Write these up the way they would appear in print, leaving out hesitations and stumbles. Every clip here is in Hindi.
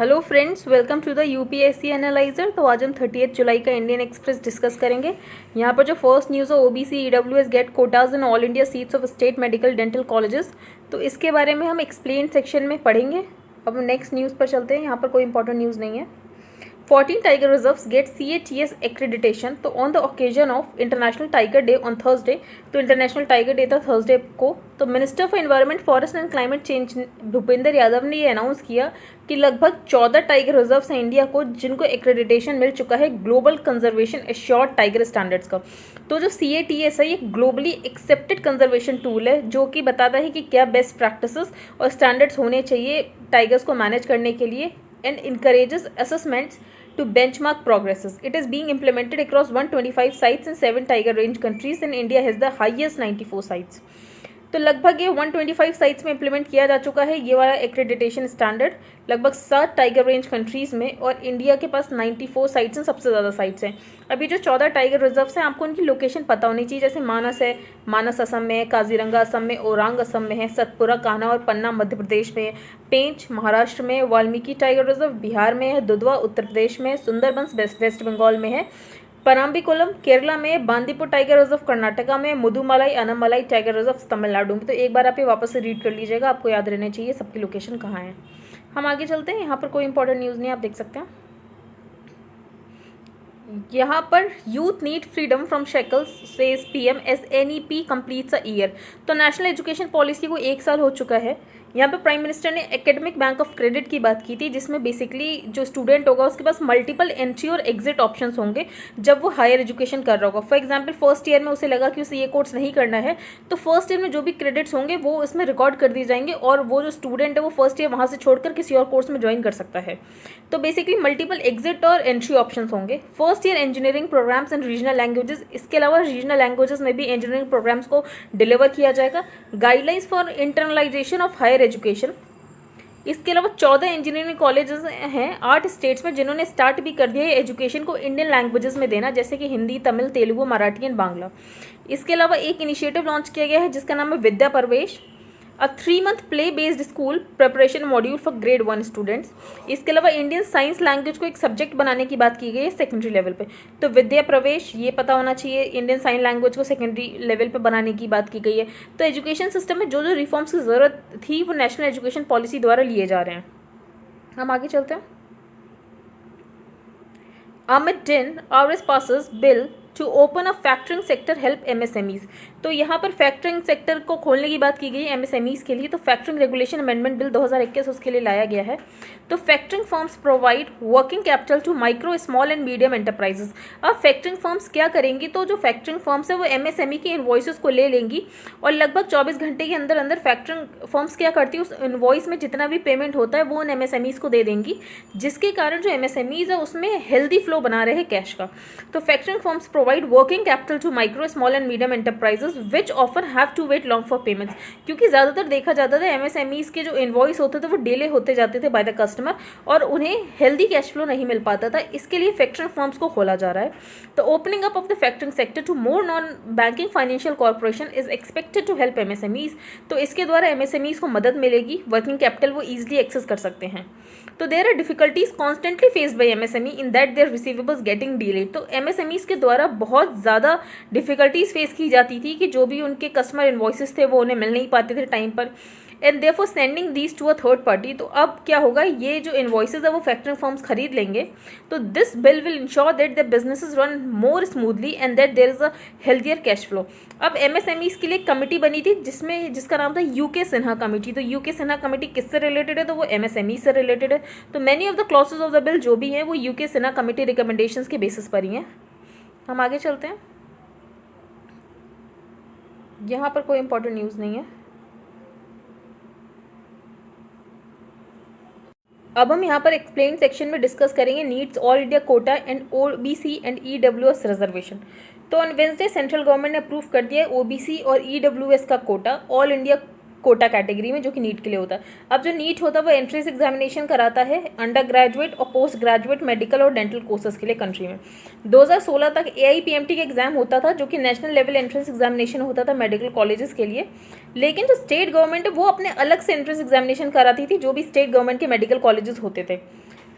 Hello friends, welcome to the UPSC analyser. तो आज हम 30 जुलाई का इंडियन एक्सप्रेस डिस्कस करेंगे। यहाँ पर जो फर्स्ट न्यूज़ है OBC EWS get quotas in all India seats of state medical dental colleges, तो इसके बारे में हम एक्सप्लेन सेक्शन में पढ़ेंगे। अब नेक्स्ट न्यूज़ पर चलते हैं। यहाँ पर कोई इंपॉर्टेंट न्यूज़ नहीं है। 14 tiger reserves get CATS accreditation। तो on the occasion of international tiger day on Thursday, तो इंटरनेशनल टाइगर डे था थर्सडे को, तो minister for environment forest and climate change Bhupendra Yadav ने ये अनाउंस किया कि लगभग 14 टाइगर रिजर्व्स हैं इंडिया को जिनको एक्रेडिटेशन मिल चुका है global conservation assured tiger standards का। तो जो CATS है ये ग्लोबली एक्सेप्टेड कंजर्वेशन टूल है जो कि बताता है कि क्या बेस्ट प्रैक्टिसेस और स्टैंडर्ड्स होने चाहिए टाइगर्स को मैनेज करने के लिए, and encourages assessments to benchmark progresses. It is being implemented across 125 sites in 7 tiger range countries, and India has the highest 94 sites. तो लगभग ये 125 साइट्स में इम्प्लीमेंट किया जा चुका है ये वाला एक्रेडिटेशन स्टैंडर्ड लगभग 7 टाइगर रेंज कंट्रीज़ में, और इंडिया के पास 94 साइट्स हैं, सबसे ज़्यादा साइट्स हैं। अभी जो 14 टाइगर रिजर्व्स हैं आपको उनकी लोकेशन पता होनी चाहिए, जैसे मानस है, मानस असम में है, काजीरंगा असम में, ओरांग असम में है, सतपुरा, कान्हा और पन्ना मध्य प्रदेश में है, पेंच महाराष्ट्र में, वाल्मीकि टाइगर रिजर्व बिहार में है, दुधवा उत्तर प्रदेश में, सुंदरबंस वेस्ट बंगाल में है, पराम्बिकुलम केरला में, बांदीपुर टाइगर रिजर्व कर्नाटका में, मुदुमलाई अनामलाई टाइगर रिजर्व तमिलनाडु में। तो एक बार आप ये वापस से रीड कर लीजिएगा, आपको याद रहना चाहिए सबकी लोकेशन कहाँ है। हम आगे चलते हैं। यहाँ पर कोई इंपॉर्टेंट न्यूज़ नहीं, आप देख सकते हैं। यहाँ पर youth need freedom from shackles says PM S NEP completes a year. तो नेशनल एजुकेशन पॉलिसी को 1 साल हो चुका है। यहाँ पे प्राइम मिनिस्टर ने एकेडमिक बैंक ऑफ क्रेडिट की बात की थी, जिसमें बेसिकली जो स्टूडेंट होगा उसके पास मल्टीपल एंट्री और एग्जिट ऑप्शंस होंगे जब वो हायर एजुकेशन कर रहा होगा। फॉर एग्जांपल फर्स्ट ईयर में उसे लगा कि उसे ये कोर्स नहीं करना है, तो फर्स्ट ईयर में जो भी क्रेडिट्स होंगे वो इसमें रिकॉर्ड कर दिए जाएंगे, और वो जो स्टूडेंट है वो फर्स्ट ईयर वहाँ से छोड़कर किसी और कोर्स में ज्वाइन कर सकता है। तो बेसिकली मल्टीपल एग्जिट और एंट्री ऑप्शन होंगे। First year engineering programmes and regional languages, इसके अलावा रीजनल लैंग्वेजेस में भी इंजीनियरिंग प्रोग्राम्स को डिलीवर किया जाएगा। Guidelines for internalisation of higher education, इसके अलावा 14 इंजीनियरिंग कॉलेजेस हैं 8 स्टेट्स में जिन्होंने स्टार्ट भी कर दिया है एजुकेशन को इंडियन लैंग्वेजेस में देना, जैसे कि हिंदी, तमिल, तेलुगु, मराठी एंड बांग्ला। इसके अलावा एक इनिशिएटिव लॉन्च किया गया है जिसका नाम है विद्या प्रवेश, अ 3-month play based school preparation module for grade 1 students. इसके अलावा इंडियन साइंस लैंग्वेज को एक सब्जेक्ट बनाने की बात की गई है सेकेंडरी लेवल पे। तो विद्या प्रवेश ये पता होना चाहिए, इंडियन साइन लैंग्वेज को सेकेंडरी लेवल पे बनाने की बात की गई है। तो एजुकेशन सिस्टम में जो जो रिफॉर्म्स की ज़रूरत थी वो नेशनल एजुकेशन पॉलिसी द्वारा लिए जा रहे हैं। हम आगे चलते हैं। Amid din, RS passes bill to open a factoring sector help MSMEs। तो यहाँ पर फैक्टरिंग सेक्टर को खोलने की बात की गई है MSMEs के लिए। तो फैक्टरिंग रेगुलेशन अमेंडमेंट बिल 2021 उसके लिए लाया गया है। तो factoring firms provide working capital to micro, small and medium enterprises. अब फैक्टरिंग फर्म्स क्या करेंगी, तो जो फैक्टरिंग फर्म्स है वो MSME के इन्वॉइसेस को ले लेंगी और लगभग 24 घंटे के अंदर अंदर फैक्टरिंग फर्म्स क्या करती है, उस इन्वॉइस में जितना भी पेमेंट होता है वो उन MSMEs को दे देंगी, जिसके कारण जो MSMEs है उसमें हेल्दी फ्लो बना रहे कैश का। तो factoring firms provide working capital to micro, small and medium enterprises which often have to wait long for payments. क्योंकि ज़्यादातर देखा जाता था MSMEs के जो इन्वॉइस होते थे वो डिले होते जाते थे बाय द कस्टमर और उन्हें हेल्दी कैश फ्लो नहीं मिल पाता था। इसके लिए फैक्टरिंग फर्म्स को खोला जा रहा है। तो opening up of the factoring sector to more non banking financial corporation is expected to help MSMEs। तो इसके द्वारा MSMEs को मदद मिलेगी, वर्किंग कैपिटल वो ईजिली एक्सेस कर सकते हैं। तो there are difficulties constantly faced by MSME in that their receivables getting delayed. तो MSMEs के द्वारा बहुत ज़्यादा डिफिकल्टीज फेस की जाती थी कि जो भी उनके कस्टमर इन्वॉइसेस थे वो उन्हें मिल नहीं पाते थे टाइम पर, and therefore sending these to a third party. तो अब क्या होगा, ये जो इन्वॉइसेस है वो फैक्टरिंग फर्म्स खरीद लेंगे। तो this bill will ensure that the businesses run more smoothly and that there is a healthier cash flow. अब MSMEs के लिए कमेटी बनी थी जिसका नाम था UK सिन्हा कमेटी। तो UK सिन्हा कमेटी किससे रिलेटेड है, तो वो MSME से रिलेटेड है। तो many of the clauses of the bill जो भी हैं वो UK सिन्हा कमेटी रिकमेंडेशंस के बेसिस पर ही हैं। हम आगे चलते हैं। यहाँ पर कोई इंपॉर्टेंट न्यूज़ नहीं है। अब हम यहाँ पर एक्सप्लेन सेक्शन में डिस्कस करेंगे NEET's all India quota and OBC and EWS reservation. तो ऑन वेंसडे सेंट्रल गवर्नमेंट ने अप्रूव कर दिया है OBC और EWS का quota all India quota category में, जो कि नीट के लिए होता है। अब जो नीट होता है वो एंट्रेंस एग्जामिनेशन कराता है अंडर ग्रेजुएट और पोस्ट ग्रेजुएट मेडिकल और डेंटल कोर्सेज के लिए कंट्री में। 2016 तक AIPMT का एग्जाम होता था जो कि नेशनल लेवल एंट्रेंस एग्जामिनेशन होता था मेडिकल कॉलेजेस के लिए, लेकिन जो स्टेट गवर्नमेंट है वो अपने अलग से एंट्रेंस एग्जामिनेशन कराती थी जो भी स्टेट गवर्नमेंट के मेडिकल कॉलेजेस होते थे।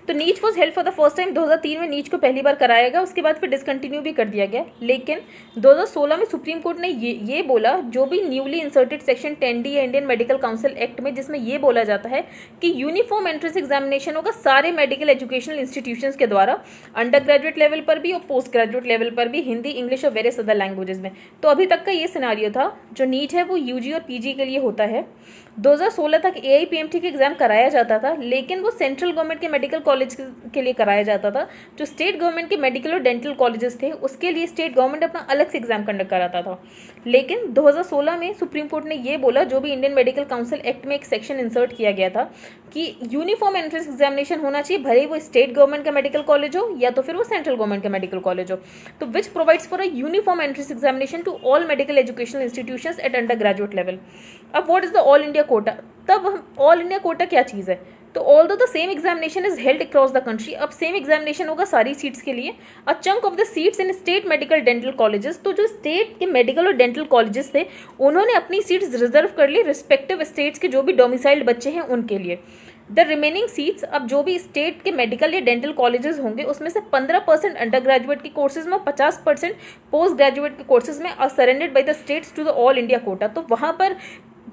तो NEET was held for the first time 2003 में नीट को पहली बार कराया गया, उसके बाद फिर डिसकंटिन्यू भी कर दिया गया। लेकिन 2016 में सुप्रीम कोर्ट ने ये बोला, जो भी न्यूली इंसर्टेड सेक्शन 10D या इंडियन मेडिकल काउंसिल एक्ट में, जिसमें ये बोला जाता है कि यूनिफॉर्म एंट्रेंस एग्जामिनेशन होगा सारे मेडिकल एजुकेशनल इंस्टीट्यूशंस के द्वारा, अंडर ग्रेजुएट लेवल पर भी और पोस्ट ग्रेजुएट लेवल पर भी, हिंदी, इंग्लिश और वेरियस अदर लैंग्वेजेस में। तो अभी तक का ये सिनारियो था। जो नीट है वो यूजी और पीजी के लिए होता है। 2016 तक AIPMT के एग्जाम कराया जाता था, लेकिन वो सेंट्रल गवर्नमेंट के मेडिकल कॉलेज के लिए कराया जाता था। जो स्टेट गवर्नमेंट के मेडिकल और डेंटल कॉलेजेस थे उसके लिए स्टेट गवर्नमेंट अपना अलग से एग्जाम कंडक्ट कराता था। लेकिन 2016 में सुप्रीम कोर्ट ने ये बोला, जो भी इंडियन मेडिकल काउंसिल एक्ट में एक सेक्शन इंसर्ट किया गया था कि यूनिफॉर्म एंट्रेंस एग्जामिनेशन होना चाहिए, भले वो स्टेट गवर्नमेंट का मेडिकल कॉलेज हो या तो फिर वो सेंट्रल गवर्नमेंट का मेडिकल कॉलेज हो, तो which provides for a uniform entrance examination to all medical educational institutions at undergraduate level. अब what is the all India quota? तब हम ऑल इंडिया कोटा क्या चीज़ है? तो although the same examination is held across the country, अब सेम एग्जामिनेशन होगा सारी सीट्स के लिए। अ chunk of the seats in state medical dental colleges, तो जो स्टेट के मेडिकल और डेंटल कॉलेजेस थे उन्होंने अपनी सीट्स रिजर्व कर ली रिस्पेक्टिव स्टेट्स के जो भी डोमिसाइल्ड बच्चे हैं उनके लिए। द रिमेनिंग सीट्स, अब जो भी स्टेट के मेडिकल या डेंटल कॉलेजेस होंगे उसमें से 15% अंडर ग्रेजुएट के कोर्सेज में और 50% पोस्ट ग्रेजुएट के कोर्सेज में are surrendered by the states to the all India quota. तो वहाँ पर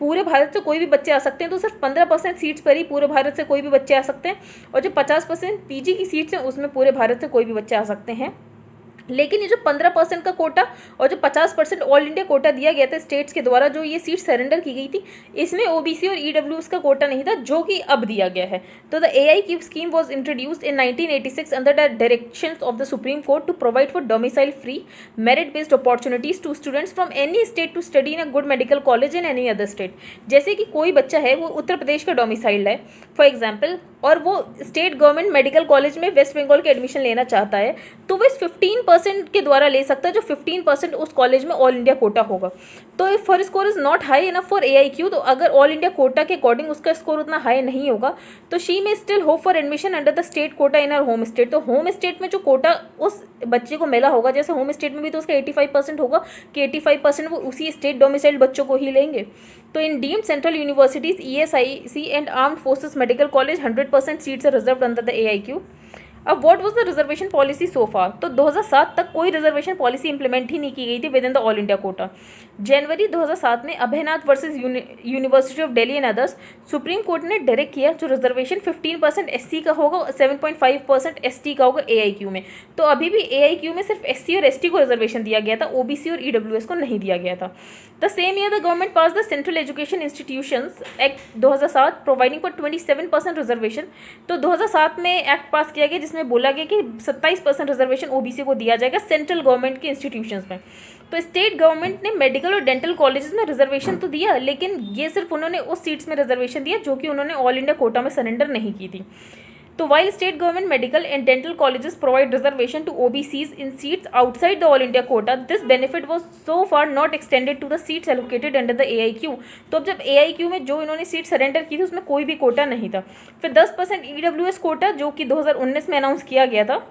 पूरे भारत से कोई भी बच्चे आ सकते हैं, तो सिर्फ 15% सीट्स पर ही पूरे भारत से कोई भी बच्चे आ सकते हैं, और जो 50% पीजी की सीट्स हैं उसमें पूरे भारत से कोई भी बच्चे आ सकते हैं। लेकिन ये जो 15% का कोटा और जो 50% ऑल इंडिया कोटा दिया गया था स्टेट्स के द्वारा, जो ये सीट सरेंडर की गई थी, इसमें ओबीसी और ईडब्ल्यूएस का कोटा नहीं था, जो कि अब दिया गया है। तो the AIQ scheme was introduced in 1986 under the directions of the Supreme Court to provide for domicile free merit based opportunities to students from any state to study in a good medical college in any other state. जैसे कि कोई बच्चा है वो उत्तर प्रदेश का डोमिसाइल्ड है फॉर एग्जाम्पल, और वो स्टेट गवर्नमेंट मेडिकल कॉलेज में वेस्ट बंगाल के एडमिशन लेना चाहता है, तो वो इस 15% के द्वारा ले सकता है, जो 15% उस कॉलेज में ऑल इंडिया कोटा होगा। तो if for score is not high enough for AIQ, तो अगर ऑल इंडिया कोटा के अकॉर्डिंग उसका स्कोर उतना हाई नहीं होगा, तो शी में still hope for admission under the state quota in her home state. तो होम स्टेट में जो कोटा उस बच्चे को मिला होगा, जैसे होम स्टेट में भी तो उसका 85% होगा कि 85% वो उसी स्टेट डोमिसाइल्ड बच्चों को ही लेंगे। तो in deemed central universities ESIC and armed forces medical college 100% seats are reserved under the AIQ। अब what was the reservation policy so far? तो 2007 तक कोई रिजर्वेशन पॉलिसी इंप्लीमेंट ही नहीं की गई थी within the all India quota. जनवरी 2007 में Abhaynath versus university of Delhi and others, supreme court ने डायरेक्ट किया जो रिजर्वेशन 15% SC का होगा और 7.5% ST का होगा AIQ में। तो अभी भी AIQ में सिर्फ SC और ST को रिजर्वेशन दिया गया था, OBC और EWS को नहीं दिया गया था। The same year the government pass the central education institutions act 2007 providing for 27% reservation. तो 2007 में एक्ट पास किया गया जिसमें बोला गया कि 27% रिजर्वेशन OBC को दिया जाएगा सेंट्रल गवर्नमेंट के इंस्टीट्यूशंस में। तो स्टेट गवर्नमेंट ने मेडिकल और डेंटल कॉलेजेस में रिजर्वेशन तो दिया, लेकिन ये सिर्फ उन्होंने उस सीट्स में रिजर्वेशन दिया जो कि उन्होंने ऑल इंडिया कोटा में सरेंडर नहीं की थी। तो while state government medical and dental colleges provide reservation to OBCs in seats outside the all India quota, this benefit was so far not extended to the seats allocated under the AIQ। तो अब जब AIQ में जो इन्होंने सीट सरेंडर की थी उसमें कोई भी कोटा नहीं था। फिर 10% EWS कोटा जो कि 2019 में अनाउंस किया गया था,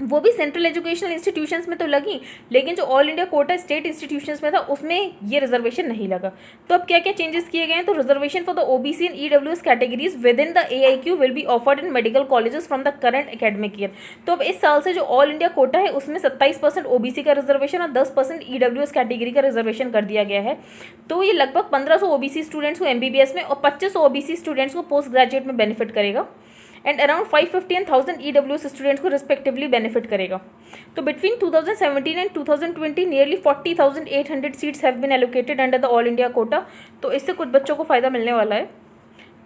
वो भी सेंट्रल एजुकेशनल इंस्टीट्यूशंस में तो लगी, लेकिन जो all India Kota state institutions में था उसमें ये रिजर्वेशन नहीं लगा। तो अब क्या क्या चेंजेस किए गए हैं? तो reservation for the OBC and EWS categories with in the AIQ will be offered in medical colleges from the current academic year. तो अब इस साल से जो ऑल इंडिया कोटा है उसमें 27% OBC का रिजर्वेशन और 10% EWS कैटेगरी का रिजर्वेशन कर दिया गया है। तो ये लगभग 1500 OBC स्टूडेंट्स को MBBS में और 2500 OBC स्टूडेंट्स को पोस्ट ग्रेजुएट में बेनिफिट करेगा, and around 550 and 1000 EWS students को रिस्पेक्टिवली बेनिफिट करेगा। तो between 2017 and 2020 nearly 40,800 seats have been allocated under the all India quota. तो इससे कुछ बच्चों को फ़ायदा मिलने वाला है।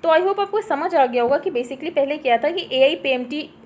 तो आई होप आपको समझ आ गया होगा कि बेसिकली पहले क्या था कि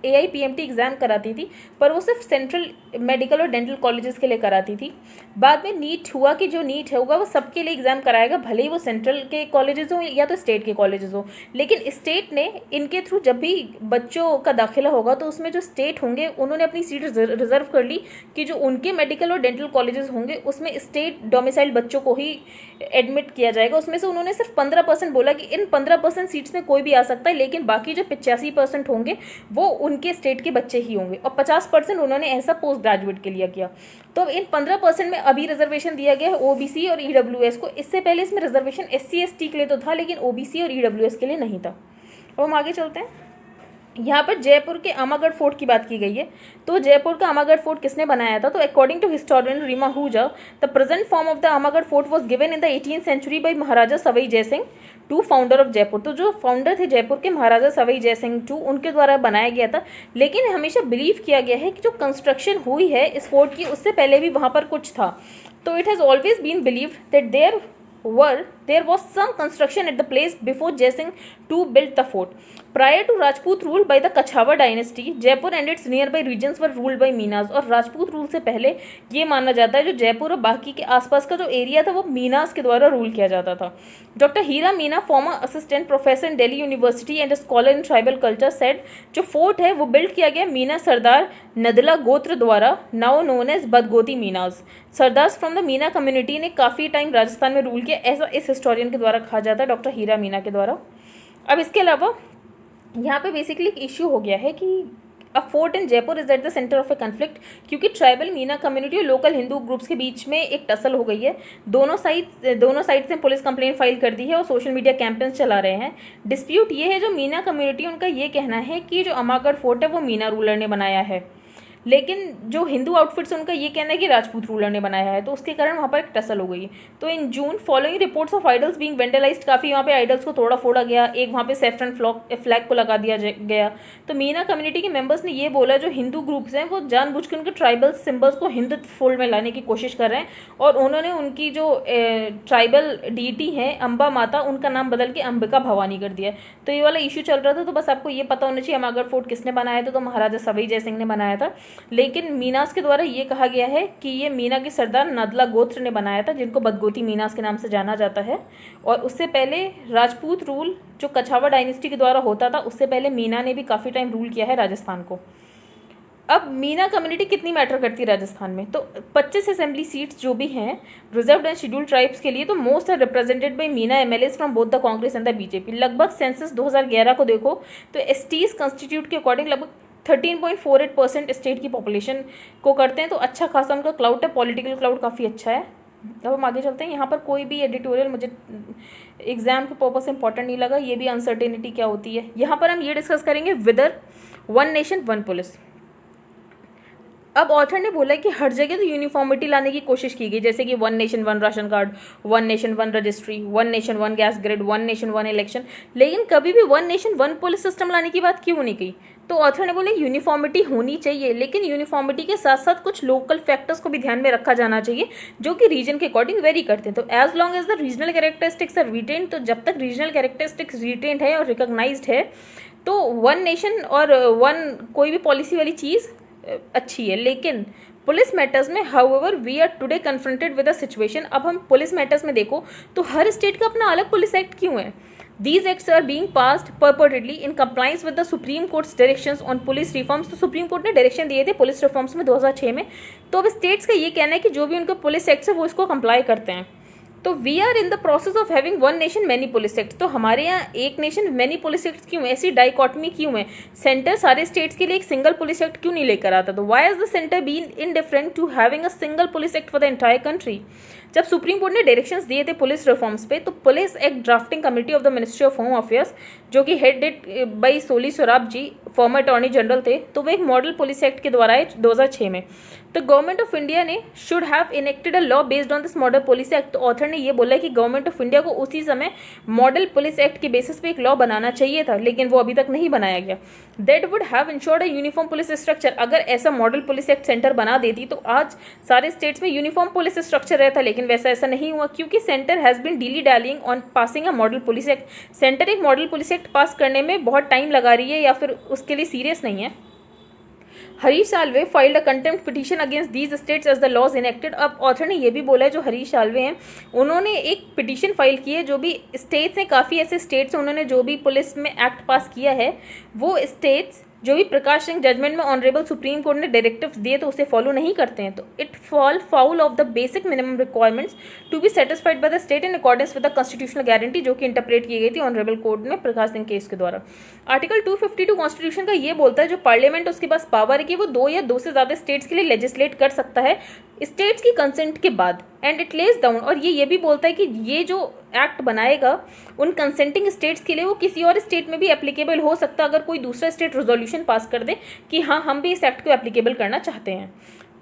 AIPMT एग्ज़ाम कराती थी, पर वो सिर्फ सेंट्रल मेडिकल और डेंटल कॉलेजेस के लिए कराती थी। बाद में नीट हुआ कि जो नीट होगा वो सबके लिए एग्ज़ाम कराएगा, भले ही वो सेंट्रल के कॉलेजेस हों या तो स्टेट के कॉलेजेस हों। लेकिन स्टेट ने इनके थ्रू जब भी बच्चों का दाखिला होगा तो उसमें जो स्टेट होंगे उन्होंने अपनी सीट रिजर्व कर ली कि जो उनके मेडिकल और डेंटल कॉलेजेस होंगे उसमें स्टेट डोमिसाइल्ड बच्चों को ही एडमिट किया जाएगा। उसमें से उन्होंने सिर्फ 15% बोला कि इन 15% सीट्स में कोई भी आ सकता है, लेकिन बाकी जो 85% होंगे वो उनके स्टेट के बच्चे ही होंगे, और 50% उन्होंने ऐसा पोस्ट ग्रेजुएट के लिए किया। तो इन 15% में अभी रिजर्वेशन दिया गया है OBC और EWS को। इससे पहले इसमें रिजर्वेशन SC ST के लिए तो था, लेकिन OBC और EWS के लिए नहीं था। अब हम आगे चलते हैं। यहाँ पर जयपुर के अमागढ़ फोर्ट की बात की गई है। तो जयपुर का अमागढ़ फोर्ट किसने बनाया था? तो according to historian Reema Ahuja, the present form of the Amagarh fort was given in the 18th century by Maharaja Sawai Jaisingh to founder of Jaipur. तो जो फाउंडर थे जयपुर के महाराजा सवाई जयसिंह टू, उनके द्वारा बनाया गया था। लेकिन हमेशा बिलीव किया गया है कि जो कंस्ट्रक्शन हुई है इस फोर्ट की, उससे पहले भी वहाँ पर कुछ था। तो it has always been believed that there was some construction at the place before Jai Singh II built the fort. Prior to Rajput rule by the Kachhavar dynasty, Jaipur and its nearby regions were ruled by Meenas. और राजपूत रूल से पहले ये माना जाता है जो जयपुर और बाकी के आसपास का जो एरिया था वो मीनास के द्वारा रूल किया जाता था। Doctor Hira Meena, former assistant professor in Delhi university and scholar in tribal culture, said जो फोर्ट है वो बिल्ड किया गया मीना सरदार नदला गोत्र द्वारा, now known as Badgoti Meenas. Sardars from the Meena community ने काफ़ी टाइम राजस्थान में रूल किया, ऐसा इस हिस्टोरियन के द्वारा कहा जाता है, डॉक्टर हीरा मीना के द्वारा। अब इसके अलावा यहाँ पे बेसिकली एक इश्यू हो गया है कि अ fort in Jaipur is at the centre of A conflict, क्योंकि ट्राइबल मीना कम्युनिटी और लोकल हिंदू ग्रुप्स के बीच में एक टसल हो गई है। दोनों साइड से पुलिस कंप्लेंट फाइल कर दी है और सोशल मीडिया कैंपेन्स चला रहे हैं। डिस्प्यूट ये है जो मीना कम्युनिटी, उनका ये कहना है कि जो अमागढ़ फोर्ट है वो मीना रूलर ने बनाया है, लेकिन जो हिंदू आउटफिट्स उनका ये कहना है कि राजपूत रूलर ने बनाया है। तो उसके कारण वहाँ पर एक टसल हो गई। तो in June following reports of idols being vandalised, काफ़ी वहाँ पे आइडल्स को तोड़ा फोड़ा गया, एक वहाँ पे सेफ्रन फ्लैग को लगा दिया गया। तो मीना कम्युनिटी के मेंबर्स ने ये बोला जो हिंदू ग्रुप्स हैं वो जानबूझकर उनके ट्राइबल सिम्बल्स को हिंदू फोल्ड में लाने की कोशिश कर रहे हैं, और उन्होंने उनकी जो ट्राइबल डीटी है अम्बा माता, उनका नाम बदल के अंबिका भवानी कर दिया। तो ये वाला इशू चल रहा था। तो बस आपको ये पता होना चाहिए अमागढ़ फोर्ट किसने बनाया था, तो महाराजा सवाई जयसिंह ने बनाया था। लेकिन मीनास के द्वारा ये कहा गया है कि ये मीना के सरदार नदला गोत्र ने बनाया था, जिनको बदगोती मीनास के नाम से जाना जाता है। और उससे पहले राजपूत रूल जो कछावर डायनेस्टी के द्वारा होता था, उससे पहले मीना ने भी काफ़ी टाइम रूल किया है राजस्थान को। अब मीना कम्युनिटी कितनी मैटर करती है राजस्थान में? तो 25 असेंबली सीट्स जो भी हैं रिजर्व्ड एंड शेड्यूल्ड ट्राइब्स के लिए, तो most are represented by Meena MLAs from both the Congress and the BJP. लगभग सेंसस 2011 को देखो तो एसटीज कंस्टिट्यूट के अकॉर्डिंग लगभग 13.48% स्टेट की पॉपुलेशन को करते हैं। तो अच्छा खासा उनका क्लाउड है, पॉलिटिकल क्लाउड काफ़ी अच्छा है। अब हम आगे चलते हैं। यहाँ पर कोई भी एडिटोरियल मुझे एग्जाम के पर्पज से इंपॉर्टेंट नहीं लगा, ये भी अनसर्टेनिटी क्या होती है। यहाँ पर हम ये डिस्कस करेंगे विदर वन नेशन वन पुलिस। अब ऑथर ने बोला कि हर जगह तो यूनिफॉर्मिटी लाने की कोशिश की गई, जैसे कि one nation one ration card, one nation one registry, one nation one gas grid, one nation one election, लेकिन कभी भी one nation one police system लाने की बात क्यों नहीं की? तो ऑथर ने बोले यूनिफॉर्मिटी होनी चाहिए, लेकिन यूनिफॉर्मिटी के साथ साथ कुछ लोकल फैक्टर्स को भी ध्यान में रखा जाना चाहिए जो कि रीजन के अकॉर्डिंग वेरी करते हैं। तो as long as the regional characteristics are retained, तो जब तक रीजनल कैरेक्टरिस्टिक्स रिटेन है और रिकॉग्नाइज्ड है तो वन नेशन और वन कोई भी पॉलिसी वाली चीज़ अच्छी है। लेकिन पुलिस मैटर्स में however we are today confronted with a situation. अब हम पुलिस मैटर्स में देखो तो हर स्टेट का अपना अलग पुलिस एक्ट क्यों है? These acts are being passed purportedly in compliance with the Supreme Court's directions on police reforms। तो सुप्रीम कोर्ट ने डायरेक्शन दिए थे पुलिस रिफॉर्म्स में 2006 में। तो अब स्टेट्स का ये कहना है कि जो भी उनके पुलिस एक्ट्स है वो इसको कंप्लाई करते हैं। तो we are in the process of having one nation many police act. तो हमारे यहाँ एक नेशन मैनी पुलिस एक्ट क्यों है? ऐसी डाइकॉटमी क्यों है? सेंटर सारे स्टेट्स के लिए एक सिंगल पुलिस एक्ट क्यों नहीं लेकर आता? तो why is the centre been indifferent to having a single police act for the entire country? जब सुप्रीम कोर्ट ने डायरेक्शंस दिए थे पुलिस रिफॉर्म्स पे, तो police act drafting committee of the ministry of home affairs, जो कि headed by Soli Sorabjee, former attorney general थे, तो वो एक मॉडल पुलिस एक्ट के द्वारा आए 2006 में। तो गवर्नमेंट ऑफ इंडिया ने should have enacted a law based on this model police act. तो ऑथर ने ये बोला कि गवर्नमेंट ऑफ इंडिया को उसी समय मॉडल पुलिस एक्ट के बेसिस पे एक लॉ बनाना चाहिए था, लेकिन वो अभी तक नहीं बनाया गया। That would have insured a uniform police structure. अगर ऐसा मॉडल पुलिस एक्ट सेंटर बना देती तो आज सारे स्टेट्स में यूनिफॉर्म पुलिस स्ट्रक्चर रहता, लेकिन वैसा ऐसा नहीं हुआ क्योंकि centre has been dilly dallying on passing a model police act. Centre एक मॉडल पुलिस एक्ट पास करने में बहुत टाइम लगा रही है या फिर उसके लिए सीरियस नहीं है। Harish Salve filed a contempt petition against these states as the laws enacted. अब ऑथर ने यह भी बोला है, जो हरीश साल्वे हैं उन्होंने एक पिटीशन फाइल की है। जो भी स्टेट्स हैं, काफ़ी ऐसे स्टेट्स हैं उन्होंने जो भी पुलिस में एक्ट पास किया है, वो स्टेट्स जो भी प्रकाश सिंह जजमेंट में ऑनरेबल सुप्रीम कोर्ट ने डायरेक्टिव्स दिए तो उसे फॉलो नहीं करते हैं। तो it fall foul of the basic minimum requirements to be satisfied by the state in accordance with the constitutional guarantee, जो कि इंटरप्रेट की गई थी ऑनरेबल कोर्ट में प्रकाश सिंह केस के द्वारा। आर्टिकल 252 कॉन्स्टिट्यूशन का ये बोलता है जो पार्लियामेंट उसके पास पावर है कि वो 2 या 2 से ज़्यादा स्टेट्स के लिए लेजिस्लेट कर सकता है स्टेट्स की कंसेंट के बाद, एंड इट लेज डाउन। और ये भी बोलता है कि ये जो एक्ट बनाएगा उन कंसेंटिंग स्टेट्स के लिए, वो किसी और स्टेट में भी एप्लीकेबल हो सकता अगर कोई दूसरा स्टेट रेजोल्यूशन पास कर दे कि हाँ हम भी इस एक्ट को एप्लीकेबल करना चाहते हैं।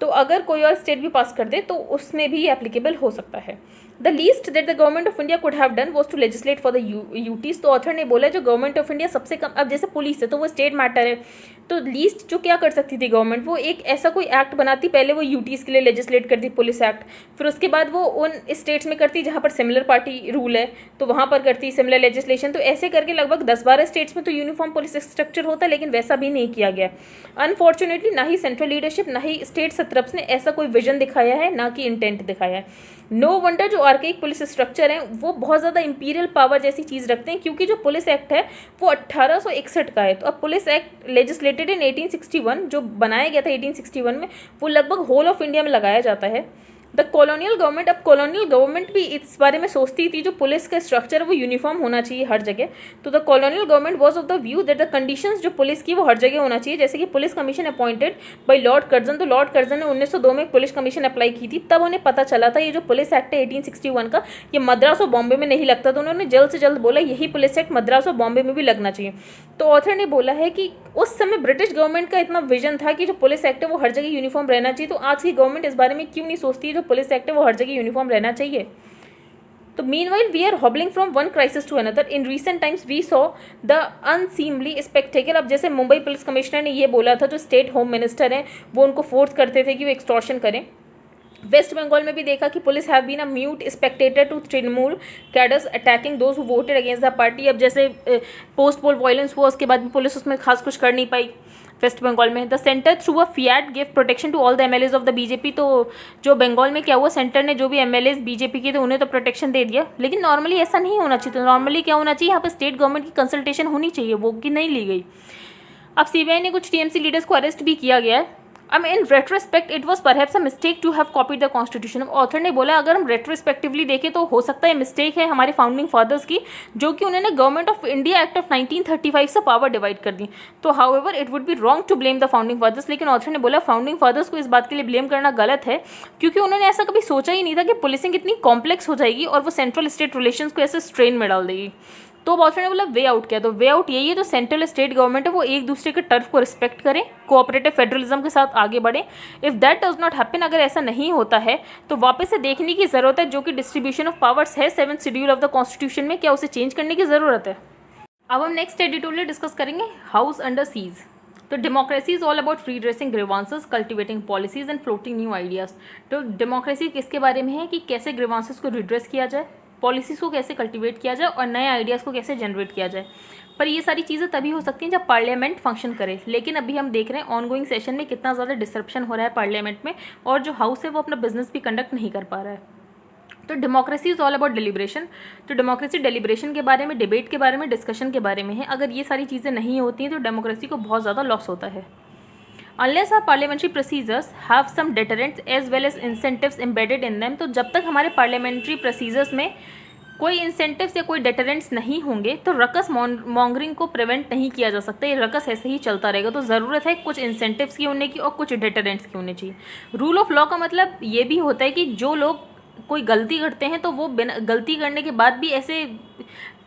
तो अगर कोई और स्टेट भी पास कर दे तो उसमें भी एप्लीकेबल हो सकता है। The least that the government of India could have done was to legislate for the UTs. तो ऑथर ने बोला जो गवर्नमेंट ऑफ इंडिया सबसे कम, अब जैसे पुलिस है तो वो स्टेट मैटर है, तो लीस्ट जो क्या कर सकती थी गवर्नमेंट, वो एक ऐसा कोई एक्ट बनाती, पहले वो यूटीज के लिए लेजिस्लेट करती पुलिस एक्ट, फिर उसके बाद वो उन स्टेट्स में करती जहाँ पर सिमिलर पार्टी रूल है तो वहाँ पर करती सिमिलर लेजिस्लेशन। तो ऐसे करके लगभग 10-12 स्टेट्स में तो यूनिफॉर्म पुलिस स्ट्रक्चर होता, लेकिन वैसा भी नहीं किया गया। अनफॉर्चुनेटली ना ही सेंट्रल लीडरशिप ना ही स्टेट सत्रप्स ने ऐसा कोई विजन दिखाया है, ना कि इंटेंट दिखाया है। नो वंडर जो आर्केइक पुलिस स्ट्रक्चर है वो बहुत ज़्यादा इंपीरियल पावर जैसी चीज़ रखते हैं, क्योंकि जो पुलिस एक्ट है वो 1861 का है। तो अब पुलिस एक्ट लेजिस्लेटेड इन 1861, जो बनाया गया था 1861 में, वो लगभग होल ऑफ इंडिया में लगाया जाता है। द कॉलोनियल गवर्नमेंट, अब कॉलोनियल गवर्नमेंट भी इस बारे में सोचती थी जो पुलिस का स्ट्रक्चर है वो यूनिफॉर्म होना चाहिए हर जगह। तो the colonial government was of the view that the conditions जो पुलिस की वो हर जगह होना चाहिए। जैसे कि police commission appointed by Lord Curzon, तो लॉर्ड कर्जन ने 1902 में पुलिस कमीशन अप्लाई की थी, तब उन्हें पता चला था ये जो पुलिस एक्ट है 1861 का, ये मद्रास और बॉम्बे में नहीं लगता, तो उन्होंने जल्द से जल्द बोला यही पुलिस एक्ट मद्रास और बॉम्बे में भी लगना चाहिए। तो ऑथर ने बोला है कि उस समय ब्रिटिश गवर्नमेंट का इतना विजन था कि जो पुलिस एक्ट है वो हर जगह यूनिफॉर्म रहना चाहिए, तो आज की गवर्नमेंट इस बारे में क्यों नहीं सोचती है जो पुलिस एक्ट है वो हर जगह यूनिफॉर्म रहना चाहिए। तो meanwhile we are hobbling from one crisis to another. In recent times we saw the unseemly spectacle. अब जैसे मुंबई पुलिस कमिश्नर ने ये बोला था, जो स्टेट होम मिनिस्टर हैं वो उनको फोर्स करते थे कि वो एक्सटॉर्शन करें। वेस्ट बंगाल में भी देखा कि police have been a mute spectator to Trinamool cadres attacking those who voted against the party. अब जैसे पोस्ट पोल वायलेंस हुआ उसके बाद भी पुलिस उसमें खास कुछ कर नहीं पाई वेस्ट बंगाल में। The centre through a fiat give protection to all the MLAs of the BJP. तो जो बंगाल में क्या हुआ, सेंटर ने जो भी एमएलएज बीजेपी के थे उन्हें तो प्रोटेक्शन दे दिया, लेकिन नॉर्मली ऐसा नहीं होना चाहिए। तो नॉर्मली क्या होना चाहिए, यहाँ पर स्टेट गवर्नमेंट की कंसल्टेशन होनी चाहिए, वो की नहीं ली गई। अब सीबीआई ने कुछ टीएमसी लीडर्स को अरेस्ट भी किया गया है। अब in retrospect it was perhaps a mistake to have copied the constitution. Author ने बोला अगर हम रेट्रोस्पेक्टिवली देखें तो हो सकता है मिस्टेक है हमारे फाउंडिंग फादर्स की, जो कि उन्होंने government of India act of 1935 से पावर डिवाइड कर दी। तो however it would be wrong to blame the founding fathers, लेकिन ऑथर ने बोला फाउंडिंग फादर्स को इस बात के लिए ब्लेम करना गलत है, क्योंकि उन्होंने ऐसा कभी सोचा ही नहीं था कि पुलिसिंग इतनी कॉम्प्लेक्स हो जाएगी और वो सेंट्रल स्टेट रिलेशंस को ऐसे स्ट्रेन में डाल देगी। तो ऑथर ने बोला वे आउट क्या, तो वे आउट यही है तो सेंट्रल स्टेट गवर्नमेंट है वो एक दूसरे के टर्फ को रिस्पेक्ट करें, कोऑपरेटिव फेडरलिज्म के साथ आगे बढ़े। If that does not happen, अगर ऐसा नहीं होता है तो वापस से देखने की जरूरत है जो कि डिस्ट्रीब्यूशन ऑफ पावर्स है 7th schedule of the constitution में, क्या उसे चेंज करने की जरूरत है। अब हम नेक्स्ट एडिटोरियल डिस्कस करेंगे हाउस अंडर सीज। तो democracy is all about free dressing grievances, cultivating policies and floating new ideas. तो डेमोक्रेसी किसके बारे में है कि कैसे ग्रीवांसेस को रिड्रेस किया जाए, पॉलिसीज़ को कैसे कल्टीवेट किया जाए और नए आइडियाज़ को कैसे जनरेट किया जाए। पर ये सारी चीज़ें तभी हो सकती हैं जब पार्लियामेंट फंक्शन करे, लेकिन अभी हम देख रहे हैं ऑनगोइंग सेशन में कितना ज़्यादा डिसरप्शन हो रहा है पार्लियामेंट में, और जो हाउस है वो अपना बिजनेस भी कंडक्ट नहीं कर पा रहा है। तो democracy is all about deliberation. तो डेमोक्रेसी डेलिब्रेशन के बारे में, डिबेट के बारे में, डिस्कशन के बारे में है। अगर ये सारी चीज़ें नहीं होती हैं तो डेमोक्रेसी को बहुत ज़्यादा लॉस होता है। Unless our parliamentary procedures have some deterrents as well as incentives embedded in them, तो जब तक हमारे पार्लियामेंट्री प्रोसीजर्स में कोई इंसेंटिव्स या कोई डेटरेंट्स नहीं होंगे तो रकस मॉन्गरिंग को प्रिवेंट नहीं किया जा सकता। ये रकस ऐसे ही चलता रहेगा। तो ज़रूरत है कुछ इंसेंटिव्स की होने की और कुछ डेटरेंट्स की होने चाहिए। रूल ऑफ लॉ का मतलब ये भी होता है कि जो लोग कोई गलती करते हैं तो वो बिना गलती करने के बाद भी ऐसे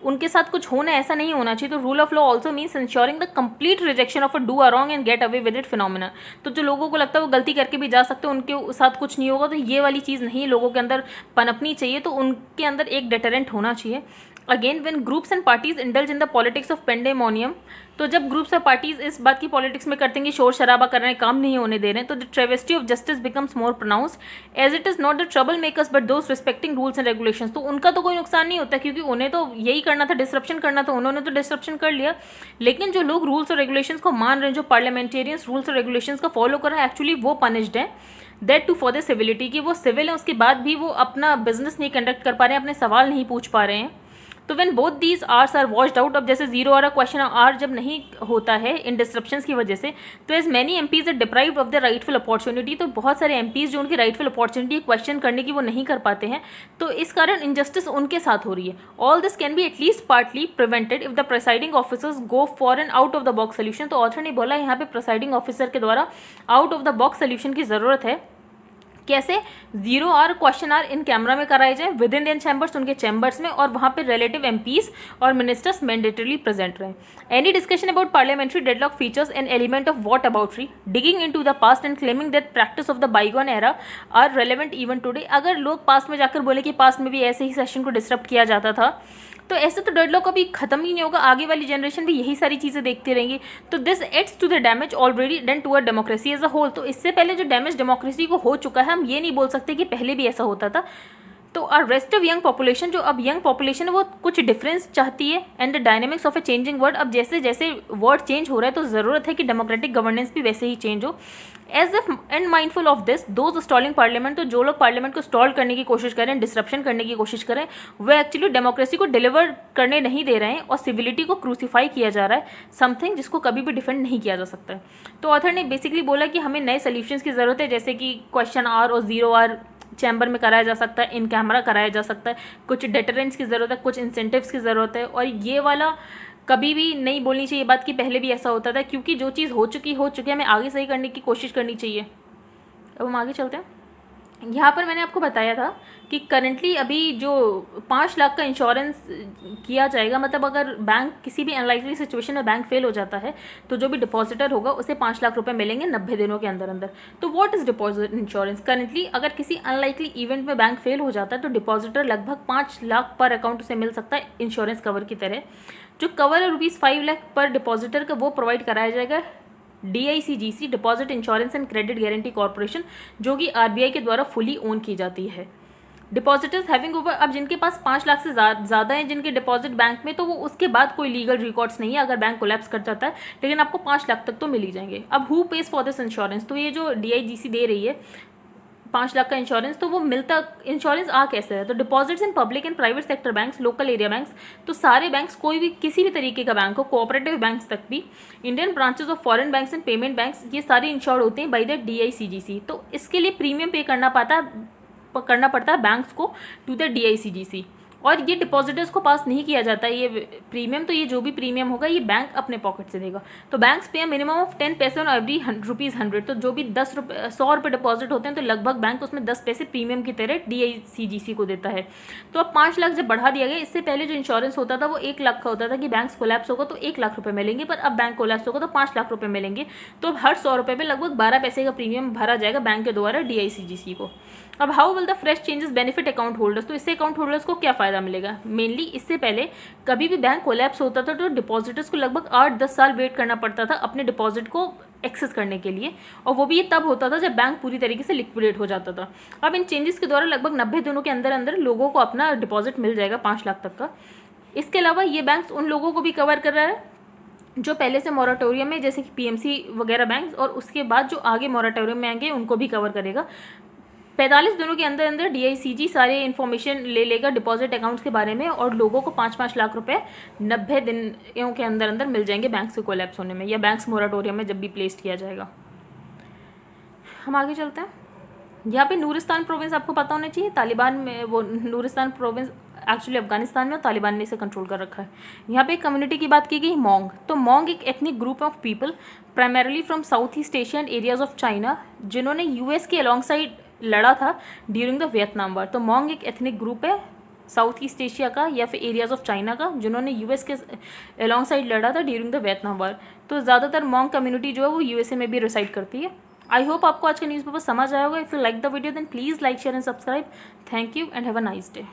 उनके साथ कुछ होना ऐसा नहीं होना चाहिए। तो rule of law also means ensuring the complete rejection of a do a wrong and get away with it phenomena. तो जो लोगों को लगता है वो गलती करके भी जा सकते हैं, उनके साथ कुछ नहीं होगा, तो ये वाली चीज़ नहीं लोगों के अंदर पनपनी चाहिए। तो उनके अंदर एक डेटरेंट होना चाहिए। Again when groups and parties indulge in the politics of pandemonium, तो जब ग्रुप्स और पार्टीज इस बात की पॉलिटिक्स में करते हैं कि शोर शराबा कर रहे हैं, काम नहीं होने दे रहे हैं, तो the travesty of justice becomes more pronounced as it is not the trouble makers but those respecting rules and regulations. तो उनका तो कोई नुकसान नहीं होता क्योंकि उन्हें तो यही करना था, डिसरप्शन करना था, उन्होंने तो डिसरप्शन कर लिया। लेकिन जो लोग रूल्स और रेगुलेशंस को मान रहे हैं, जो पार्लियामेंटेरियंस रूल्स और रेगुलेशंस को फॉलो कर रहे हैं, एक्चुअली वो पनिश्ड है। That too for the civility, कि वो सिविल है उसके बाद भी वो अपना बिजनेस नहीं कंडक्ट कर पा रहे हैं, अपने सवाल नहीं पूछ पा रहे हैं। तो when both these hours are washed out, अब जैसे जीरो और क्वेश्चन आर जब नहीं होता है इन डिस्ट्रप्शंस की वजह से, तो as many MPs are deprived of the rightful opportunity, तो बहुत सारे एमपीज जो उनकी राइटफुल अपॉर्चुनिटी क्वेश्चन करने की वो नहीं कर पाते हैं, तो इस कारण इनजस्टिस उनके साथ हो रही है। All this can be at least partly prevented if the presiding officers go for an out of the box solution. तो ऑथर ने बोला यहाँ पे प्रिसाइडिंग ऑफिसर के द्वारा out of the box solution की जरूरत है कैसे 0 और क्वेश्चन आर इन कैमरा में कराए जाए विद इन चैम्बर्स, उनके चैम्बर्स में, और वहाँ पे रिलेटिव एमपीज और मिनिस्टर्स मैंडेटरली प्रेजेंट रहे. Any discussion about parliamentary deadlock features an element of whataboutery digging into the past and claiming that practice of the bygone era are relevant even today. अगर लोग पास्ट में जाकर बोले कि पास्ट में भी ऐसे ही सेशन को डिस्टर्ब किया जाता था, तो ऐसे तो डेडलॉक कभी खत्म ही नहीं होगा, आगे वाली जनरेशन भी यही सारी चीज़ें देखती रहेंगी. तो this adds to the damage already done to a democracy as a whole. तो इससे पहले जो डैमेज डेमोक्रेसी को हो चुका है, हम ये नहीं बोल सकते कि पहले भी ऐसा होता था. तो our rest of young population, जो अब यंग पॉपुलेशन है वो कुछ डिफरेंस चाहती है. And the dynamics of a changing world, अब जैसे जैसे वर्ल्ड चेंज हो रहा है तो ज़रूरत है कि डेमोक्रेटिक गवर्नेंस भी वैसे ही चेंज हो. As if and mindful of this those stalling parliament, तो जो लोग पार्लियामेंट को स्टॉल करने की कोशिश करें, डिसरप्शन करने की कोशिश करें, वे एक्चुअली डेमोक्रेसी को डिलीवर करने नहीं दे रहे हैं और सिविलिटी को क्रूसीफाई किया जा रहा है, समथिंग जिसको कभी भी डिफेंड नहीं किया जा सकता. तो ऑथर ने बेसिकली बोला कि हमें नए सोल्यूशंस की ज़रूरत है, जैसे कि क्वेश्चन आर और 0 आर चैम्बर में कराया जा सकता है, इन कैमरा कराया जा सकता है, कुछ डेटरेंट्स की ज़रूरत है, कुछ इंसेंटिव्स की ज़रूरत है. और ये वाला कभी भी नहीं बोलनी चाहिए बात कि पहले भी ऐसा होता था, क्योंकि जो चीज़ हो चुकी है, हमें आगे सही करने की कोशिश करनी चाहिए. अब हम आगे चलते हैं. यहाँ पर मैंने आपको बताया था कि करंटली अभी जो 5 लाख का इंश्योरेंस किया जाएगा, मतलब अगर बैंक किसी भी अनलाइकली सिचुएशन में बैंक फेल हो जाता है तो जो भी डिपॉजिटर होगा उसे 5 लाख रुपए मिलेंगे 90 दिनों के अंदर अंदर. तो what is deposit insurance? Currently अगर किसी अनलाइकली इवेंट में बैंक फेल हो जाता है तो डिपॉजिटर लगभग 5 लाख पर अकाउंट उसे मिल सकता है इंश्योरेंस कवर की तरह. जो कवर है ₹5 लाख पर डिपॉजिटर का, वो प्रोवाइड कराया जाएगा DICGC, deposit insurance and credit guarantee corporation, जो कि RBI के द्वारा फुली ओन की जाती है. डिपॉजिटर्स हैविंग ओवर, अब जिनके पास 5 लाख से ज़्यादा हैं जिनके डिपॉजिट बैंक में, तो वो उसके बाद कोई लीगल रिकॉर्ड्स नहीं है अगर बैंक कोलैप्स कर जाता है, लेकिन आपको 5 लाख तक तो मिल ही जाएंगे. अब who page for this insurance? तो ये जो DIGC दे रही है 5 लाख का इंश्योरेंस, तो वो मिलता इंश्योरेंस आ कैसे है? तो deposits in public and private sector banks, local area banks, तो सारे बैंक्स, कोई भी किसी भी तरीके का बैंक हो, कोऑपरेटिव बैंक्स तक भी, Indian branches of foreign banks and payment banks, ये सारे इंश्योर्ड होते हैं बाय द DICGC. तो इसके लिए प्रीमियम पे करना पड़ता है बैंक्स को टू द DICGC. और ये डिपॉजिटर्स को पास नहीं किया जाता है ये प्रीमियम. तो ये जो भी प्रीमियम होगा ये बैंक अपने पॉकेट से देगा. तो बैंक्स पे मिनिमम ऑफ 10 पैसे ऑन एवरी ₹100. तो जो भी 100 रुपये डिपॉजिट होते हैं तो लगभग बैंक उसमें 10 पैसे प्रीमियम की तरह DICGC को देता है. तो अब 5 लाख जब बढ़ा दिया गया, इससे पहले जो इंश्योरेंस होता था वो 1 लाख का होता था कि बैंक कोलैप्स होगा तो 1 लाख रुपये मिलेंगे, पर अब बैंक कोलैप्स होगा तो 5 लाख रुपये मिलेंगे. तो अब हर 100 रुपये में लगभग 12 पैसे का प्रीमियम भरा जाएगा बैंक के द्वारा DICGC को. अब how will the fresh changes benefit account holders? तो इससे अकाउंट होल्डर्स को क्या फायदा मिलेगा? मेनली इससे पहले कभी भी बैंक कोलैप्स होता था तो डिपॉजिटर्स को लगभग 8-10 साल वेट करना पड़ता था अपने डिपॉजिट को एक्सेस करने के लिए, और वो भी ये तब होता था जब बैंक पूरी तरीके से लिक्विडेट हो जाता था. अब इन चेंजेस के द्वारा लगभग 90 दिनों के अंदर अंदर लोगों को अपना डिपॉजिट मिल जाएगा 5 लाख तक का. इसके अलावा ये बैंक्स उन लोगों को भी कवर कर रहा है जो पहले से मोराटोरियम में, जैसे कि PMC वगैरह बैंक्स, और उसके बाद जो आगे मोराटोरियम में आएंगे उनको भी कवर करेगा. 45 दिनों के अंदर अंदर DICG सारे इन्फॉर्मेशन ले लेगा डिपॉजिट अकाउंट्स के बारे में, और लोगों को 5-5 लाख रुपए 90 दिनों के अंदर अंदर मिल जाएंगे बैंक से कोलैप्स होने में या बैंक्स मोराटोरियम में जब भी प्लेस्ड किया जाएगा. हम आगे चलते हैं. यहाँ पे नूरिस्तान प्रोविंस आपको पता होना चाहिए. तालिबान में वो नूरिस्तान प्रोविंस एक्चुअली अफगानिस्तान में, और तालिबान ने इसे कंट्रोल कर रखा है. यहाँ पे एक कम्युनिटी की बात की गई, मोंग. तो मोंग एक ethnic group of people primarily from south east Asia and areas of China, जिन्होंने US के अलॉन्ग साइड लड़ा था ड्यूरिंग द वियतनाम वार. तो मोंग एक एथनिक ग्रुप है साउथ ईस्ट एशिया का या फिर एरियाज ऑफ चाइना का, जिन्होंने US के अलॉन्ग साइड लड़ा था ड्यूरिंग द वियतनाम वार. तो ज़्यादातर मोंग कम्युनिटी जो है वो USA में भी रिसाइड करती है. आई होप आपको आज का न्यूज़पेपर समझ आया होगा. If you like the video then please like, share and subscribe. Thank you and have a nice day.